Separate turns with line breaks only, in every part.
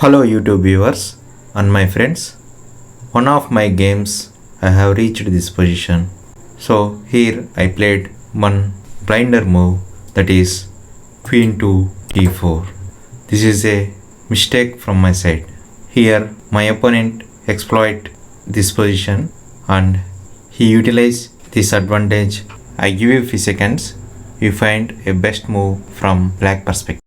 Hello YouTube viewers and my friends. One of my games I have reached this position. So here I played one blinder move, that is Queen to d4. This is a mistake from my side. Here my opponent exploit this position and he utilized this advantage. I give you few seconds. You find a best move from black perspective.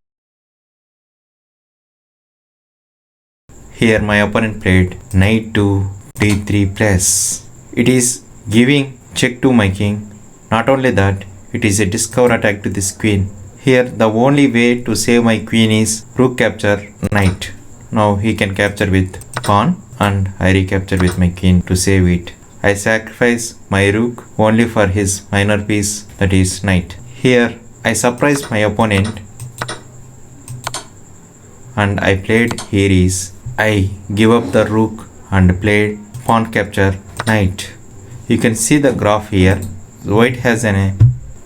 Here my opponent played knight to d3 plus. It is giving check to my king. Not only that, it is a discover attack to this queen. Here the only way to save my queen is rook capture knight. Now he can capture with pawn and I recapture with my king to save it. I sacrifice my rook only for his minor piece, that is knight. Here I surprise my opponent and I played here is I give up the rook and played pawn capture knight. You can see the graph here. White has a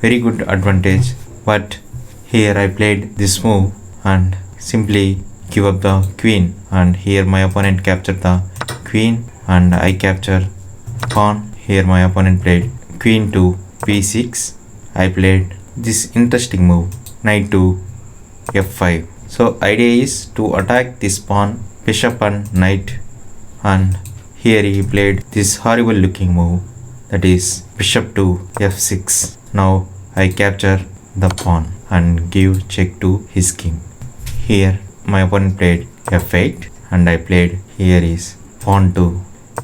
very good advantage, but here I played this move and simply give up the queen, and here my opponent captured the queen and I capture pawn. Here my opponent played queen to b6. I played this interesting move knight to f5. So idea is to attack this pawn, bishop and knight, and here he played this horrible looking move, that is bishop to f6. Now I capture the pawn and give check to his king. Here my opponent played f8 and I played here is pawn to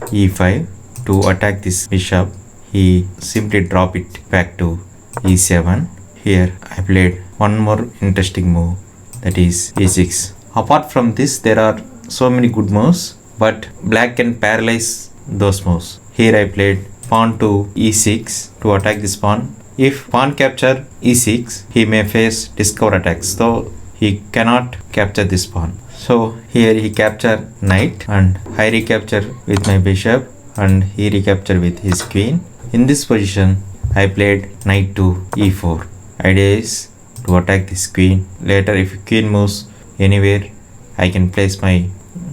e5 to attack this bishop. He simply drop it back to e7. Here I played one more interesting move, that is e6. Apart from this, there are so many good moves, but black can paralyze those moves. Here I played pawn to e6 to attack this pawn. If pawn capture e6, he may face discover attacks, so he cannot capture this pawn. So here he capture knight and I recapture with my bishop and he recapture with his queen. In this position I played knight to e4. Idea is to attack this queen. Later if queen moves anywhere, I can place my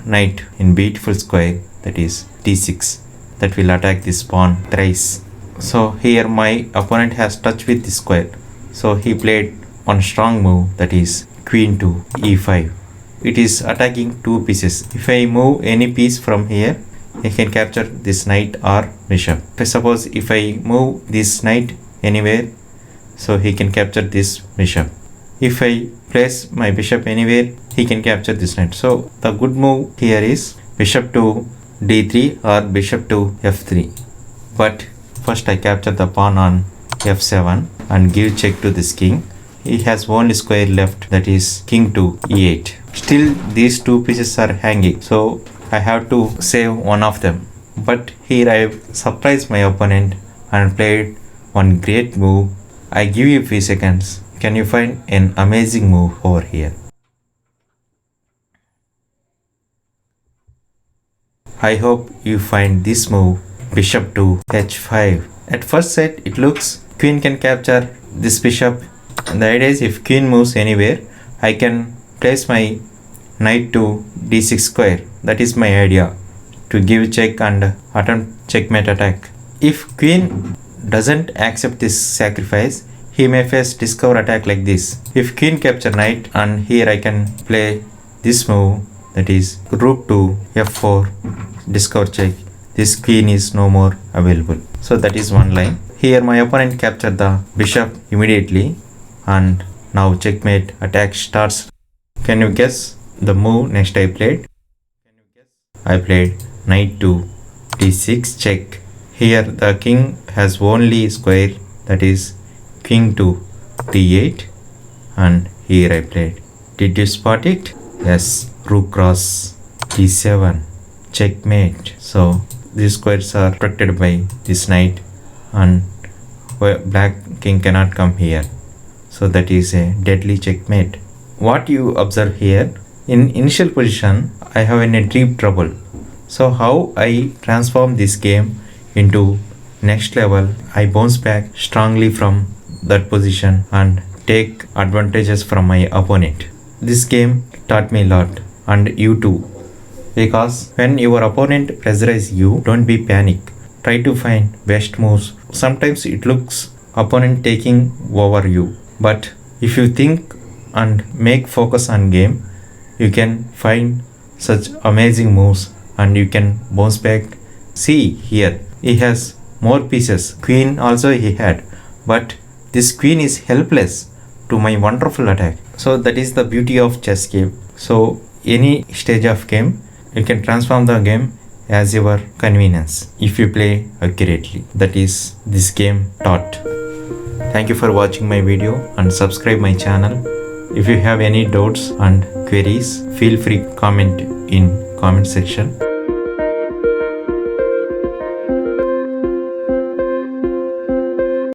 knight in beautiful square, that is d6, that will attack this pawn thrice. So here my opponent has touched with this square, so he played one strong move, that is queen to e5. It is attacking two pieces. If I move any piece from here, I can capture this knight or bishop. Suppose if I move this knight anywhere, so he can capture this bishop. If I place my bishop anywhere, he can capture this knight. So the good move here is bishop to d3 or bishop to f3. But first I capture the pawn on f7 and give check to this king. He has only square left, that is king to e8. Still these two pieces are hanging, so I have to save one of them. But here I surprised my opponent and played one great move. I give you a few seconds. Can you find an amazing move over here? I hope you find this move, bishop to h5. At first sight it looks queen can capture this bishop. And the idea is if queen moves anywhere, I can place my knight to d6 square. That is my idea, to give check and attempt checkmate attack. If queen doesn't accept this sacrifice, he may face discover attack like this. If queen capture knight, and here I can play this move, that is rook to f4, discover check. This queen is no more available. So that is one line. Here my opponent captured the bishop immediately and now checkmate attack starts. Can you guess the move next I played? I played knight to d6 check. Here the king has only square, that is king to d8, and here I played. Did you spot it? Yes, rook cross d7 checkmate. So these squares are protected by this knight and black king cannot come here. So that is a deadly checkmate. What you observe here, in initial position I have in a deep trouble. So how I transform this game into next level, I bounce back strongly from that position and take advantages from my opponent. This game taught me a lot. and you too. Because when your opponent pressurizes you, don't be panic. Try to find best moves. Sometimes it looks opponent taking over you. But if you think and make focus on game, you can find such amazing moves and you can bounce back. See here, he has more pieces. Queen also he had. But this queen is helpless to my wonderful attack. So that is the beauty of chess game. So any stage of game, you can transform the game as your convenience if you play accurately. That is this game taught. Thank you for watching my video and subscribe my channel. If you have any doubts and queries, feel free comment in comment section.